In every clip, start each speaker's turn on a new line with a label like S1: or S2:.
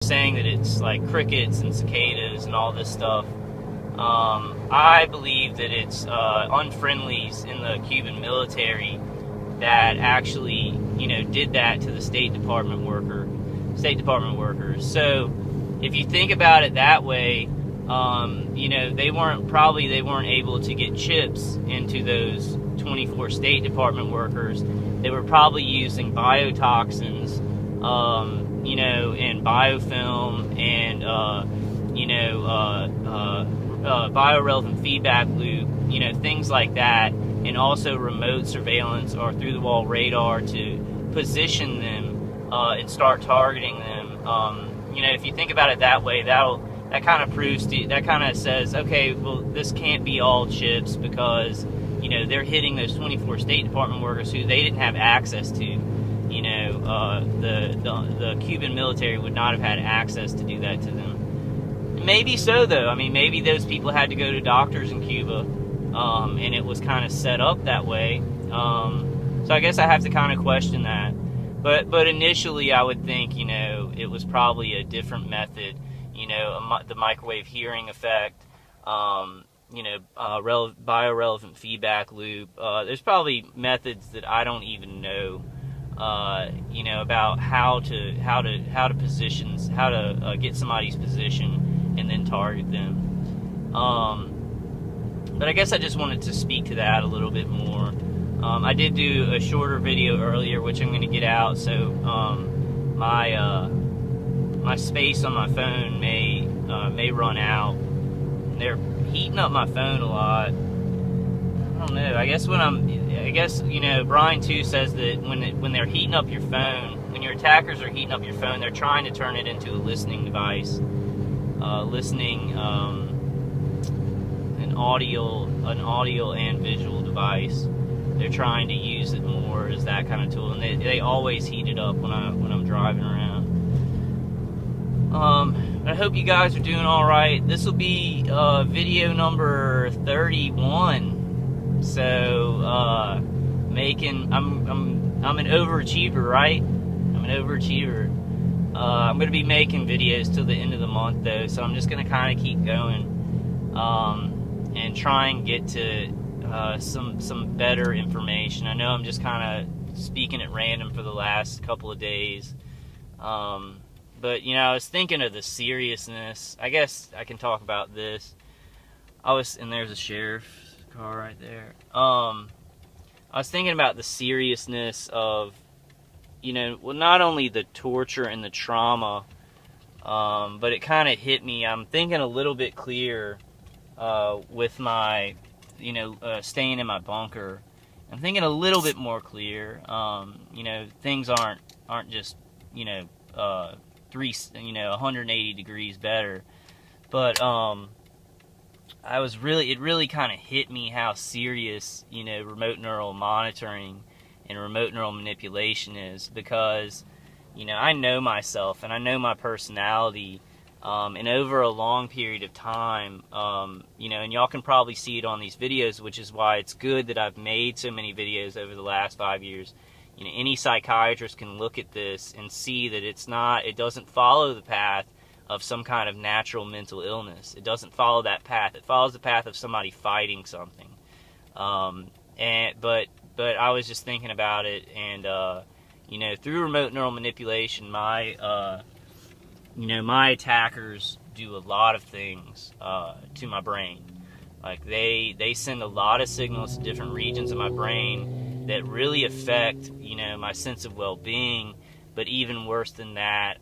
S1: saying that it's like crickets and cicadas and all this stuff. I believe that it's unfriendlies in the Cuban military that actually, did that to the State Department workers. So if you think about it that way, they weren't able to get chips into those 24 State Department workers. They were probably using biotoxins, and biofilm and, biorelevant feedback loop, things like that, and also remote surveillance or through-the-wall radar to position them and start targeting them. If you think about it that way, that kind of says, okay, well, this can't be all chips because, they're hitting those 24 State Department workers who they didn't have access to. The Cuban military would not have had access to do that to them. Maybe so, though. I mean, maybe those people had to go to doctors in Cuba, and it was kind of set up that way. So I guess I have to kind of question that. But initially, I would think, it was probably a different method. The microwave hearing effect, biorelevant feedback loop. There's probably methods that I don't even know, about how to get somebody's position and then target them. But I guess I just wanted to speak to that a little bit more. I did do a shorter video earlier, which I'm going to get out, so my space on my phone may run out. They're heating up my phone a lot. I don't know. I guess Brian too says that when they're heating up your phone, when your attackers are heating up your phone, they're trying to turn it into a listening device, an audio and visual device. They're trying to use it more as that kind of tool, and they always heat it up when I'm driving around. I hope you guys are doing all right. This will be video number 31. So I'm an overachiever, right? I'm an overachiever. I'm going to be making videos till the end of the month, though, so I'm just going to kind of keep going and try and get to some better information. I know I'm just kind of speaking at random for the last couple of days. But, I was thinking of the seriousness. I guess I can talk about this. And there's a sheriff's car right there. I was thinking about the seriousness of, not only the torture and the trauma, but it kind of hit me. I'm thinking a little bit clearer with my, staying in my bunker. I'm thinking a little bit more clear. Things aren't just, 180 degrees better, but it really kind of hit me how serious remote neural monitoring and remote neural manipulation is, because I know myself and I know my personality, and over a long period of time, and y'all can probably see it on these videos, which is why it's good that I've made so many videos over the last 5 years. Any psychiatrist can look at this and see that it doesn't follow the path of some kind of natural mental illness. It doesn't follow that path. It follows the path of somebody fighting something. But I was just thinking about it, and through remote neural manipulation, my attackers do a lot of things to my brain. Like they send a lot of signals to different regions of my brain that really affect, my sense of well-being. But even worse than that,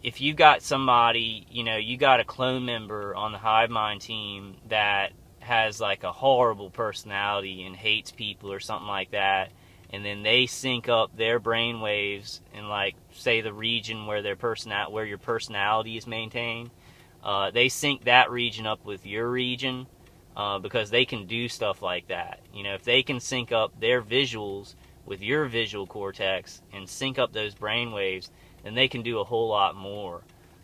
S1: if you got somebody, you got a clone member on the hive mind team that has like a horrible personality and hates people or something like that, and then they sync up their brain waves in, like, say, the region where where your personality is maintained, they sync that region up with your region. Because they can do stuff like that. If they can sync up their visuals with your visual cortex and sync up those brain waves, then they can do a whole lot more.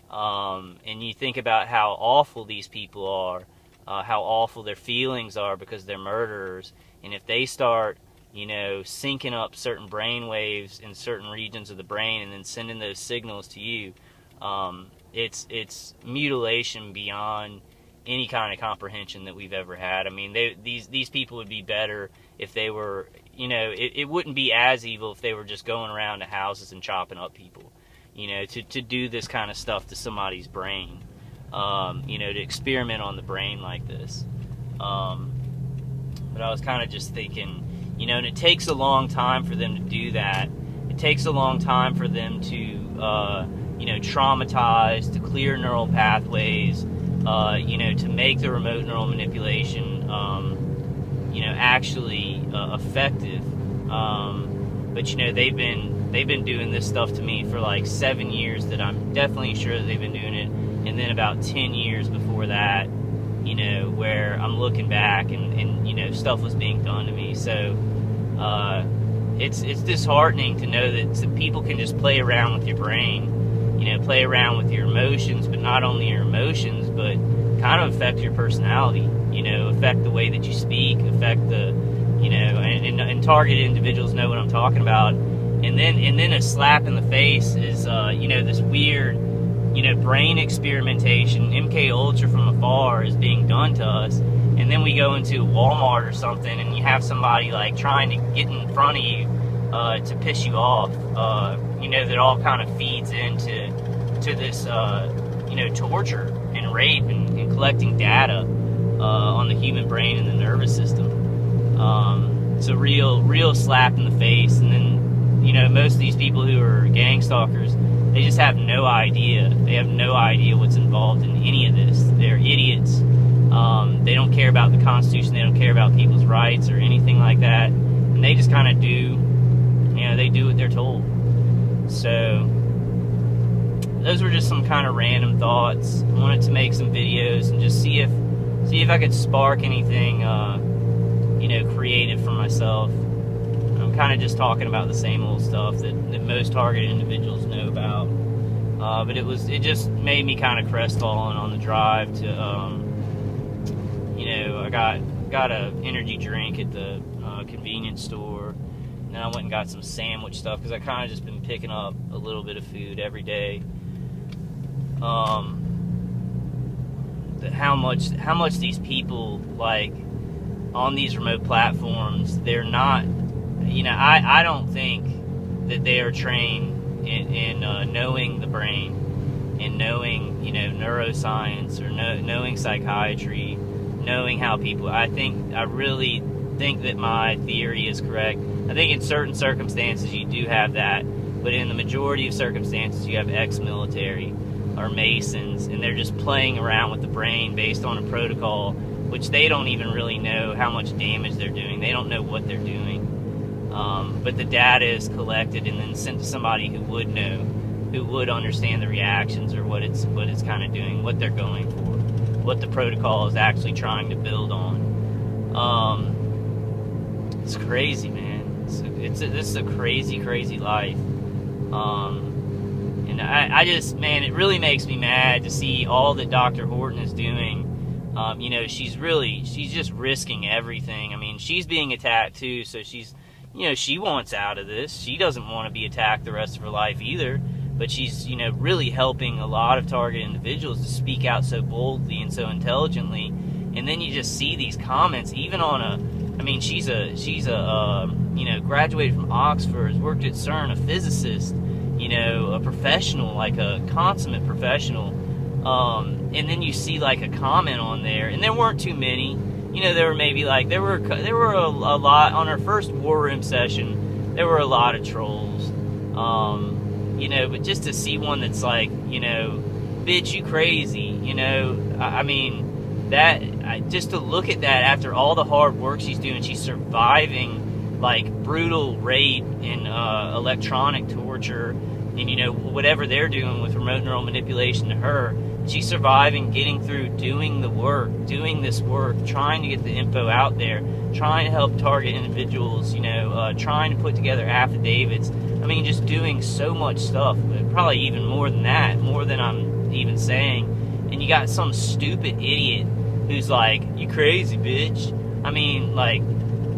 S1: And you think about how awful these people are, how awful their feelings are because they're murderers. And if they start syncing up certain brain waves in certain regions of the brain and then sending those signals to you. It's mutilation beyond any kind of comprehension that we've ever had. I mean, these people would be better if they were, it wouldn't be as evil if they were just going around to houses and chopping up people, to do this kind of stuff to somebody's brain, to experiment on the brain like this. But I was kind of just thinking, and it takes a long time for them to do that. It takes a long time for them to, traumatize, to clear neural pathways, to make the remote neural manipulation, actually effective. But they've been doing this stuff to me for like 7 years that I'm definitely sure that they've been doing it, and then about 10 years before that, where I'm looking back and stuff was being done to me. So it's disheartening to know that people can just play around with your brain, play around with your emotions, but not only your emotions, but kind of affect your personality, affect the way that you speak, affect the, and targeted individuals know what I'm talking about. And then a slap in the face is, this weird, brain experimentation, MK Ultra from afar is being done to us. And then we go into Walmart or something and you have somebody like trying to get in front of you to piss you off, that all kind of feeds into this, torture and rape and collecting data on the human brain and the nervous system. It's a real slap in the face. And then, most of these people who are gang stalkers, they just have no idea. They have no idea what's involved in any of this. They're idiots. They don't care about the Constitution. They don't care about people's rights or anything like that. And they just kind of do, they do what they're told. So those were just some kind of random thoughts. I wanted to make some videos and just see if I could spark anything, creative for myself. I'm kind of just talking about the same old stuff that most targeted individuals know about. But it just made me kind of crestfallen on the drive to, I got a energy drink at the convenience store. And then I went and got some sandwich stuff because I kind of just been picking up a little bit of food every day. How much these people, like, on these remote platforms, they're not, I don't think that they are trained in knowing the brain and knowing, neuroscience or knowing psychiatry, knowing how people, I really think that my theory is correct. I think in certain circumstances you do have that, but in the majority of circumstances you have ex-military or Masons, and they're just playing around with the brain based on a protocol which they don't even really know how much damage they're doing. They don't know what they're doing. But the data is collected and then sent to somebody who would know, who would understand the reactions or what it's kind of doing, what they're going for, what the protocol is actually trying to build on. It's crazy, man. This is a crazy, crazy life. And I just, man, it really makes me mad to see all that Dr. Horton is doing. She's just risking everything. I mean, she's being attacked too, so she's, she wants out of this. She doesn't want to be attacked the rest of her life either, but she's, really helping a lot of targeted individuals to speak out so boldly and so intelligently. And then you just see these comments, even on she's graduated from Oxford, has worked at CERN, a physicist, a professional, like a consummate professional. And then you see like a comment on there, and there weren't too many. There were maybe like there were a lot on our first war room session. There were a lot of trolls. But just to see one that's like, bitch, you crazy. Just to look at that after all the hard work she's doing, she's surviving like brutal rape and electronic torture, and whatever they're doing with remote neural manipulation to her. She's surviving, getting through, doing this work, trying to get the info out there, trying to help target individuals, trying to put together affidavits. Just doing so much stuff, probably even more than that, more than I'm even saying. And you got some stupid idiot who's like, you crazy bitch.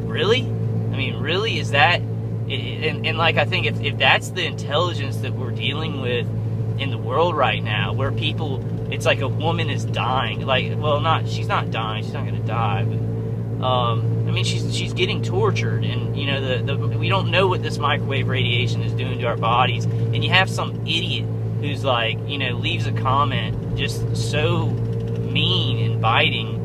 S1: Really? mean, really, is that, and like, I think if that's the intelligence that we're dealing with in the world right now, where people, it's like a woman is dying, like, well, she's not dying, she's not going to die, but, I mean, she's getting tortured, and, you know, we don't know what this microwave radiation is doing to our bodies, and you have some idiot who's like, you know, leaves a comment just so mean and biting,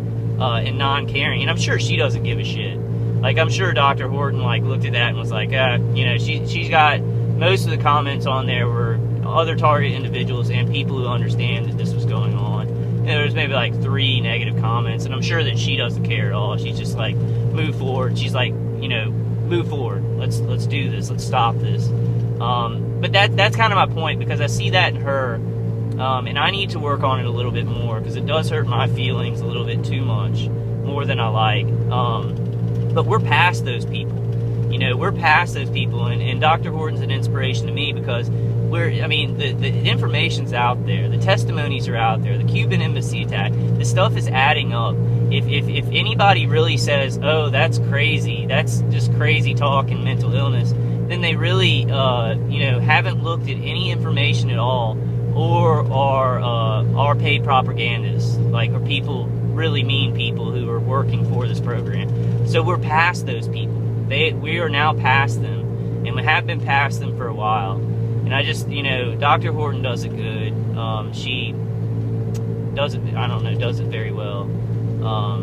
S1: and non-caring, and I'm sure she doesn't give a shit. Like, I'm sure Dr. Horton, like, looked at that and was like, you know, she's got, most of the comments on there were other target individuals and people who understand that this was going on. And there was maybe like 3 negative comments, and I'm sure that she doesn't care at all. She's just like, move forward. She's like, you know, move forward. Let's do this. Let's stop this. But that's kind of my point, because I see that in her, and I need to work on it a little bit more, because it does hurt my feelings a little bit too much, more than I like. But we're past those people. You know, we're past those people, and Dr. Horton's an inspiration to me, because I mean, the information's out there, the testimonies are out there, the Cuban embassy attack, the stuff is adding up. If anybody really says, oh, that's crazy, that's just crazy talk and mental illness, then they really, you know, haven't looked at any information at all, or are paid propagandists, like, or people, really mean people who are working for this program. So we're past those people. We are now past them, and we have been past them for a while. And I just, you know, Dr. Horton does it good. She does it, I don't know, does it very well.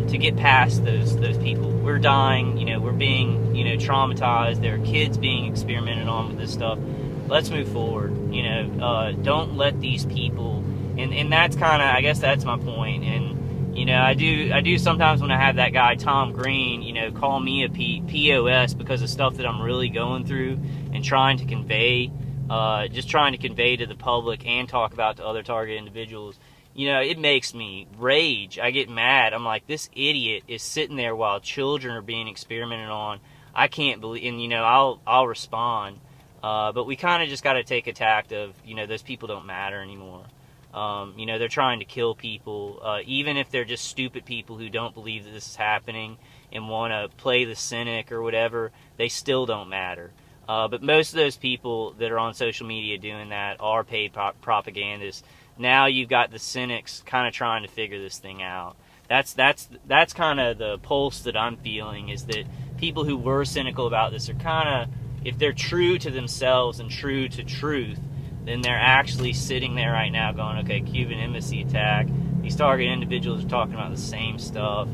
S1: To get past those people. We're dying, you know, we're being, you know, traumatized. There are kids being experimented on with this stuff. Let's move forward. You know, don't let these people, and that's kind of, I guess that's my point. And, you know, I do sometimes when I have that guy, Tom Green, you know, call me a POS because of stuff that I'm really going through and trying to convey, just trying to convey to the public and talk about to other target individuals. You know, it makes me rage. I get mad. I'm like, this idiot is sitting there while children are being experimented on. I can't believe, and, you know, I'll respond. But we kind of just got to take a tact of, you know, those people don't matter anymore. You know, they're trying to kill people, even if they're just stupid people who don't believe that this is happening and want to play the cynic or whatever, they still don't matter. But most of those people that are on social media doing that are paid propagandists. Now you've got the cynics kind of trying to figure this thing out. That's kind of the pulse that I'm feeling, is that people who were cynical about this are kind of, if they're true to themselves and true to truth, then they're actually sitting there right now going, okay, Cuban embassy attack, these target individuals are talking about the same stuff.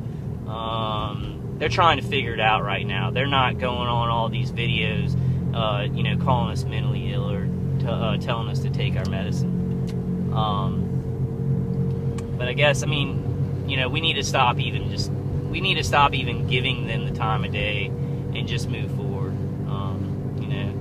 S1: They're trying to figure it out right now. They're not going on all these videos, you know, calling us mentally ill or telling us to take our medicine. But I guess, I mean, you know, we need to stop even giving them the time of day and just move forward, you know.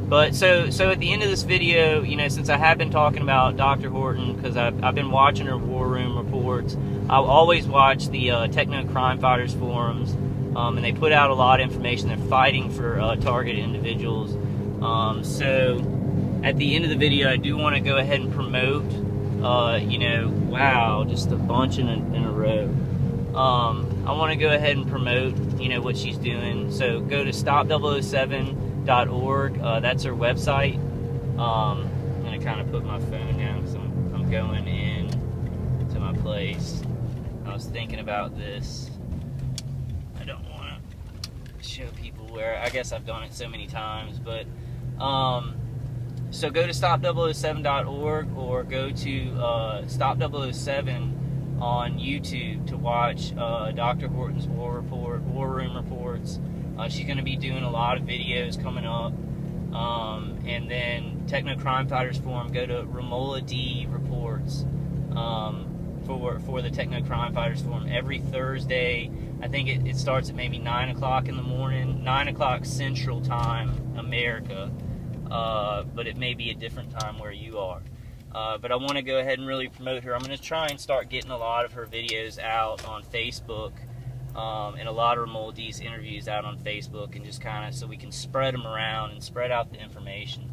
S1: But so at the end of this video, you know, since I have been talking about Dr. Horton, because I've been watching her War Room reports, I'll always watch the Techno Crime Fighters forums, and they put out a lot of information. They're fighting for targeted individuals. So at the end of the video, I do want to go ahead and promote, you know, wow, just a bunch in a row. I want to go ahead and promote, you know, what she's doing. So go to stop007.org. That's her website. I'm going to kind of put my phone down because I'm going in to my place. I was thinking about this. I don't want to show people where, I guess I've done it so many times, but so go to stop007.org or go to stop007 on YouTube to watch Dr. Horton's War Room reports. She's going to be doing a lot of videos coming up. And then Techno Crime Fighters Forum, go to Ramola D reports for the Techno Crime Fighters Forum every Thursday. I think it starts at maybe 9 o'clock in the morning, 9 o'clock Central Time, America. But it may be a different time where you are. But I want to go ahead and really promote her. I'm going to try and start getting a lot of her videos out on Facebook, and a lot of Ramola D's interviews out on Facebook, and just kind of so we can spread them around and spread out the information.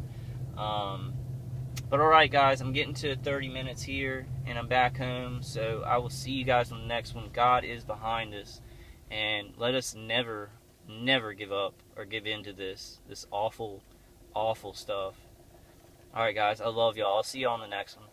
S1: But alright guys, I'm getting to 30 minutes here, and I'm back home, so I will see you guys on the next one. God is behind us, and let us never, never give up or give in to this awful, awful stuff. Alright guys, I love y'all. I'll see you on the next one.